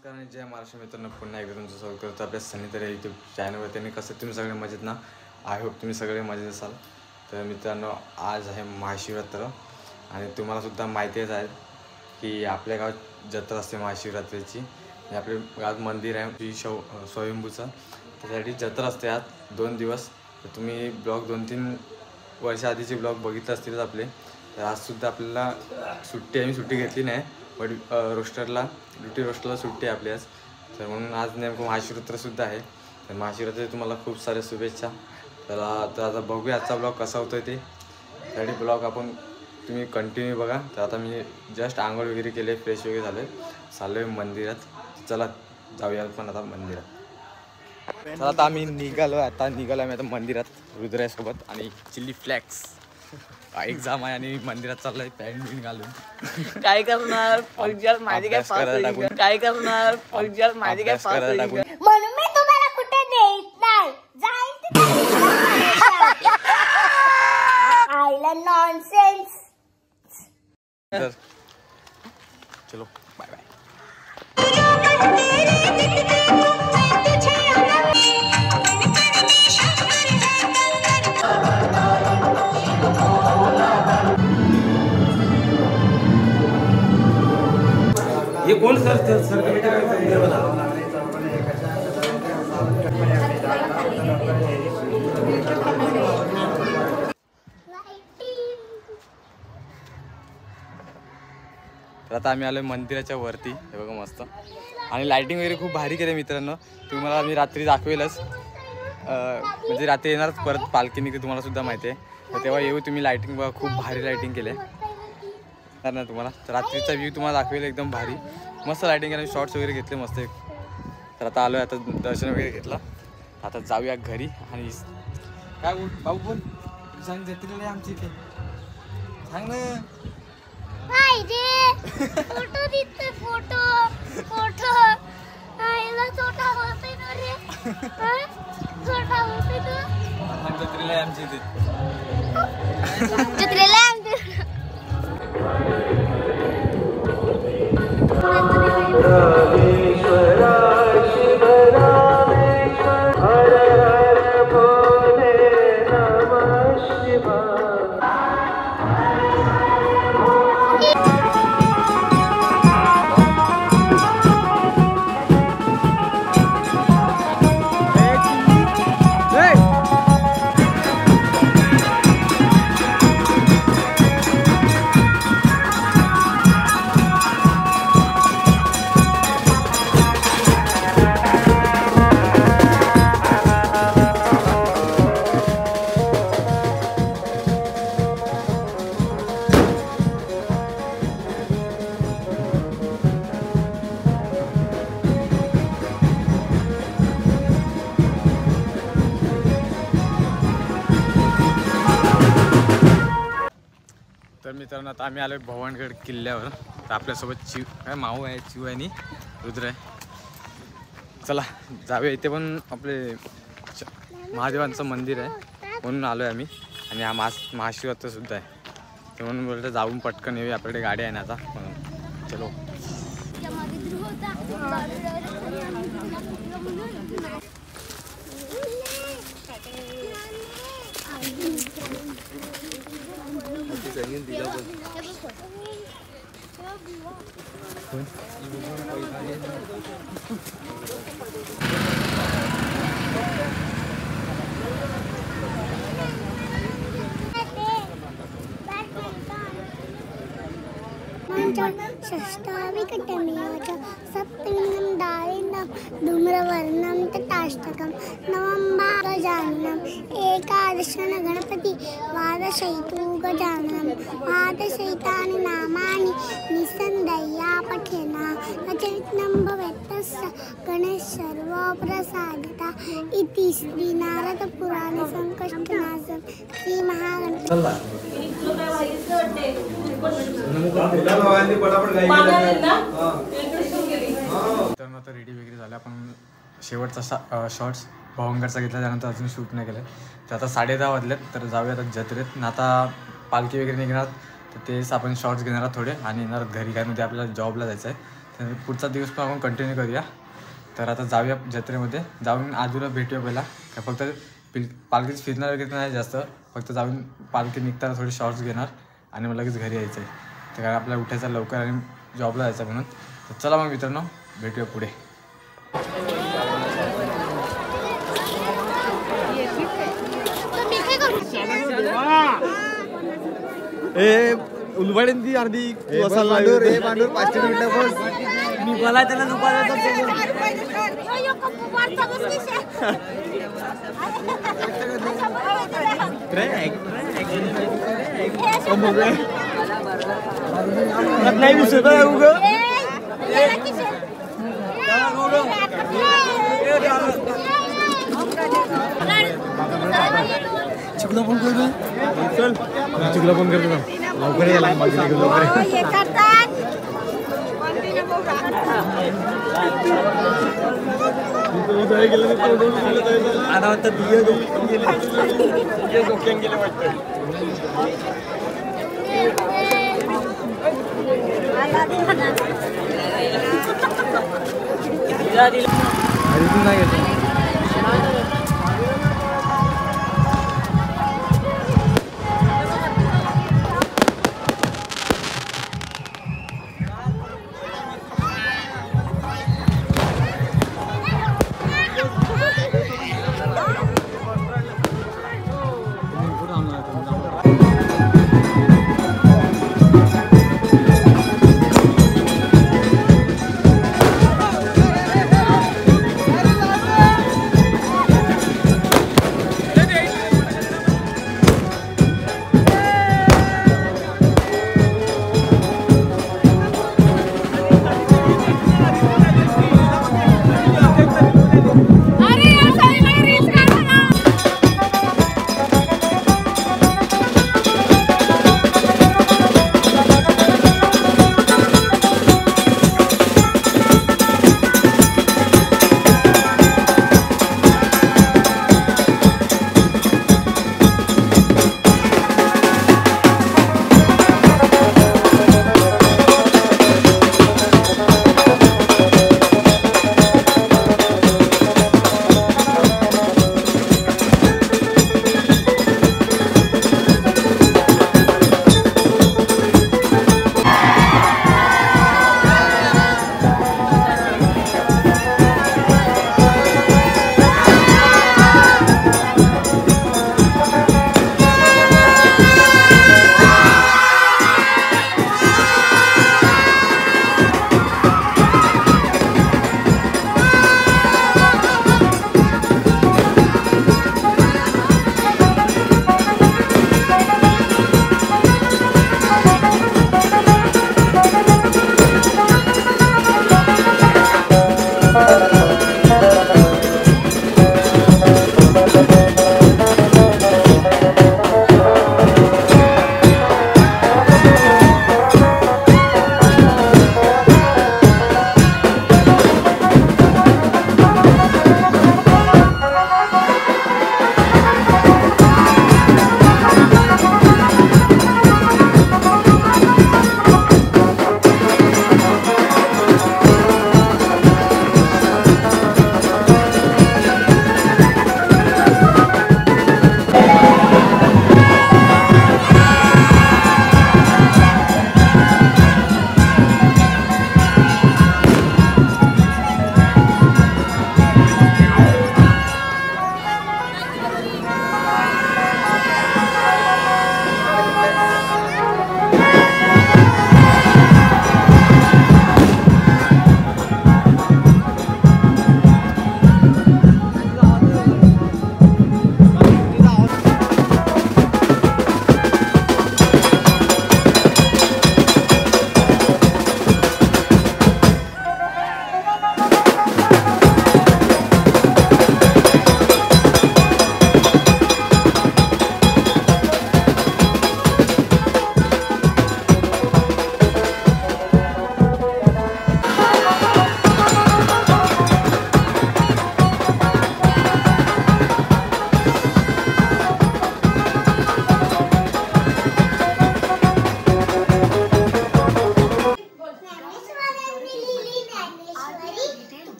नमस्कार आणि जय महाराष्ट्र मित्रांनो, पुन्हा एकदा तुमचं स्वागत करतो आपल्या सनीतर यूट्यूब चॅनलवर. त्यांनी कसं तुम्ही सगळे मजेत ना? आय होप तुम्ही सगळे मजेत असाल. तर मित्रांनो, आज आहे महाशिवरात्र आणि तुम्हालासुद्धा माहितीच आहे की आपल्या गावात जत्रा असते महाशिवरात्रीची. आणि आपल्या गावात मंदिर आहे श्री स्वयंभूचं, त्यासाठी जत्रा असते आज 2 दिवस. तर तुम्ही ब्लॉग 2-3 वर्ष आधीचे ब्लॉग बघितले असतीलच आपले. तर आजसुद्धा आपल्याला आम्ही सुट्टी घेतली नाही, बट रोस्टरला सुट्टी आहे आपली आज. तर म्हणून आज नेमकं महाशिवरात्रसुद्धा आहे. तर महाशिवरात्री तुम्हाला खूप साऱ्या शुभेच्छा. तर आता बघूया आजचा ब्लॉग कसा होतो आहे ते. त्यासाठी ब्लॉग तुम्ही कंटिन्यू बघा. तर आता मी जस्ट आंघोळ वगैरे केले, फ्रेश वगैरे झाले, चाललो आहे मंदिरात. चला जाऊया पण आता मंदिरात. तर आता आम्ही निघालो आम्ही आता मंदिरात रुद्रासोबत आणि चिल्ली फ्लॅक्स. एक्झाम आहे आणि मंदिरात चाललंय पॅन्ट बिन घालून. काय करणार परीक्षा माझी काय पास काय करणार परीक्षा माझी काय पास म्हणून मी तुम्हाला कुठे देत नाही. आईला नॉनसेन्स. चलो बाय बाय. ये कौन सर कमेटी तर आता आम्ही आलो मंदिराच्या वरती. हे बघा मस्त आणि लाइटिंग वगैरे खूप भारी केली मित्रांनो. तुम्हाला मी रात्री दाखवेलच, म्हणजे रात्री येणारच परत पालखी निघते, तुम्हाला सुद्धा माहिती आहे. तर तेव्हा येऊ तुम्ही. लाइटिंग बघा, खूप भारी लाइटिंग केली आहे ना तुम्हाला. तर रात्रीचा व्ह्यू तुम्हाला दाखवेल, एकदम भारी मस्त लाइटिंग केली. शॉर्ट्स वगैरे घेतले मस्त. तर आता आलो आहे, आता दर्शन वगैरे घेतलं. आता जाऊया घरी. आणि काय बोल बाबू, बोल सांग जत्रेला आमची इथे सांग ना. फोटो दिसते, फोटो फोटो आईला छोटा होते ना रे. छोटा होते ना जत्रेला आमची इथे. जत्रेला तर मित्रांनो, आता आम्ही आलो भवानगड किल्ल्यावर. तर आपल्यासोबत माऊ आहे, चिव आहे आणि रुद्र आहे. चला जाऊया. इथे पण आपले महादेवांचं मंदिर आहे, म्हणून आलो आहे आम्ही. आणि हा महाशिवरात्रसुद्धा आहे, तर म्हणून बोलतो जाऊन पटकन येऊया. आपल्याकडे गाडी आहे ना आता, म्हणून चलो. षष्टाविकटमेव सप्तमिनं दारिणं धूम्रवर्णं तटाष्टकं नवं गजाननम् एकादशं गणपति द्वादशैतु गजाननं द्वादशैतानि नामानि निसन्दया पठेन अचविघ्नं भवेत्तस्य गणेश सर्वप्रसादिता इति श्री नारद पुराणे संकष्टनाशं श्री महागणपती. तर आता रेडी वगैरे झालं. आपण शेवटचा शॉर्ट्स भवंगडचा घेतला, त्यानंतर अजून शूट नाही केलं. तर आता 10:30 वाजलेत. तर जाऊया आता जत्रेत. आता पालखी वगैरे निघणार, तर तेच आपण शॉर्ट्स घेणार थोडे आणि येणार घरी. काय म्हणजे आपल्याला जॉबला जायचं आहे. तर पुढचा दिवस पण आपण कंटिन्यू करूया. तर आता जाऊया जत्रेमध्ये, जाऊन आजूला भेटूया पहिला. काय फक्त पालखीच फिरणार वगैरे नाही जास्त, फक्त जाऊन पालखी निघताना थोडे शॉर्ट्स घेणार आणि मग लगेच घरी यायचं आहे. तर कारण आपल्याला उठायचं लवकर आणि जॉबला जायचं म्हणून. तर चला मग मित्रांनो, भेटूया पुढे. उलवाड्यांची अर्धी बांडूर 500 मिनिटं बस. मी बोला त्याला दुपार नाही विसरत चिकला फोन करतो. चल चिकला फोन करतो ना, लवकर यायला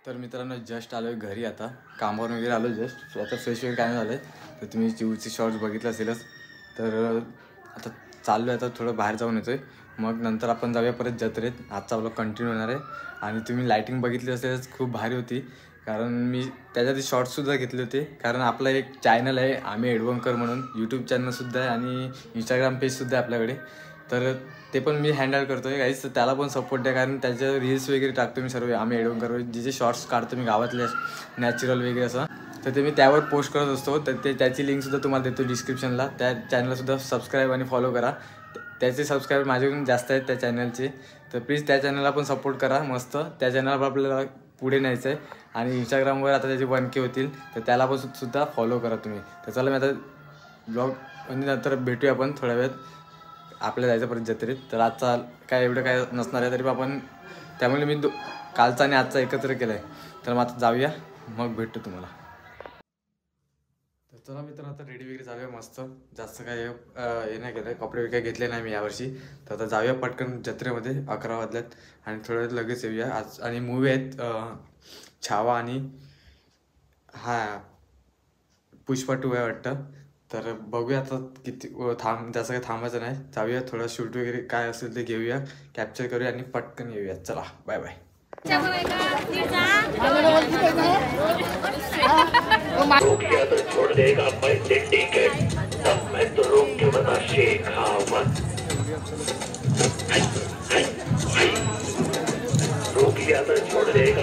तर मित्रांनो जस्ट आलो आहे घरी आता कामावरून वगैरे आलो जस्ट आता फ्रेश वगैरे काय नाही झालं तर तुम्ही चिवचे शॉर्ट्स बघितलं असेलच तर आता चाललो आहे आता थोडं बाहेर जाऊन येतो आहे मग नंतर आपण जाऊया परत जत्रेत आजचा ब्लॉग कंटिन्यू होणार आहे आणि तुम्ही लायटिंग बघितली असेलच खूप भारी होती कारण मी त्याच्यात शॉर्ट्ससुद्धा घेतले होते कारण आपला एक चॅनल आहे आम्ही एडवंकर म्हणून यूट्यूब चॅनलसुद्धा आहे आणि इंस्टाग्राम पेजसुद्धा आहे आपल्याकडे तर ते पण मी हँडल करतो आहे गाईज तर त्याला पण सपोर्ट द्या कारण त्याच्या रील्स वगैरे टाकतो मी सर्व आम्ही एडवंकर जे जे शॉर्ट्स काढतो मी गावातले नॅचरल वगैरे असं तर ते मी त्यावर पोस्ट करत असतो तर ते त्याची लिंकसुद्धा तुम्हाला देतो डिस्क्रिप्शनला त्या चॅनलसुद्धा सबस्क्राईब आणि फॉलो करा त्याचे सबस्क्राईबर माझ्याकडून जास्त आहेत त्या चॅनलचे तर प्लीज त्या चॅनलला पण सपोर्ट करा मस्त त्या चॅनलवर आपल्याला पुढे न्यायचं आहे आणि इंस्टाग्रामवर आता त्याचे 1K होतील तर त्याला पण सुद्धा फॉलो करा तुम्ही तर चला मी आता ब्लॉग म्हणजे नंतर भेटूया आपण थोड्या वेळात आपल्याला जायचं परत जत्रेत तर आजचा काय एवढं काय नसणार आहे तरी आपण त्यामुळे मी कालचा आणि आजचा एकत्र केला आहे तर मग आता जाऊया मग भेटतो तुम्हाला तर चला मित्र आता रेडी वगैरे जाऊया मस्त जास्त काय हे नाही केलं कपडे वगैरे घेतले नाही मी यावर्षी तर आता जाऊया पटकन जत्रेमध्ये 11 वाजल्यात आणि थोड्या वेळात लगेच येऊया आज आणि मूवी आहेत छावा आणि पुष्पा 2 आहे वाटतं तर बघूया आता किती जास्त काही थांबायचं नाही जाऊया थोडं शूट वगैरे काय असेल ते घेऊया कॅप्चर करूया आणि पटकन येऊया चला बाय बाय छोड़ देगा पैसे टिकट तब मैं तो रोक के बता शेखावत रोक लिया तो छोड़ देगा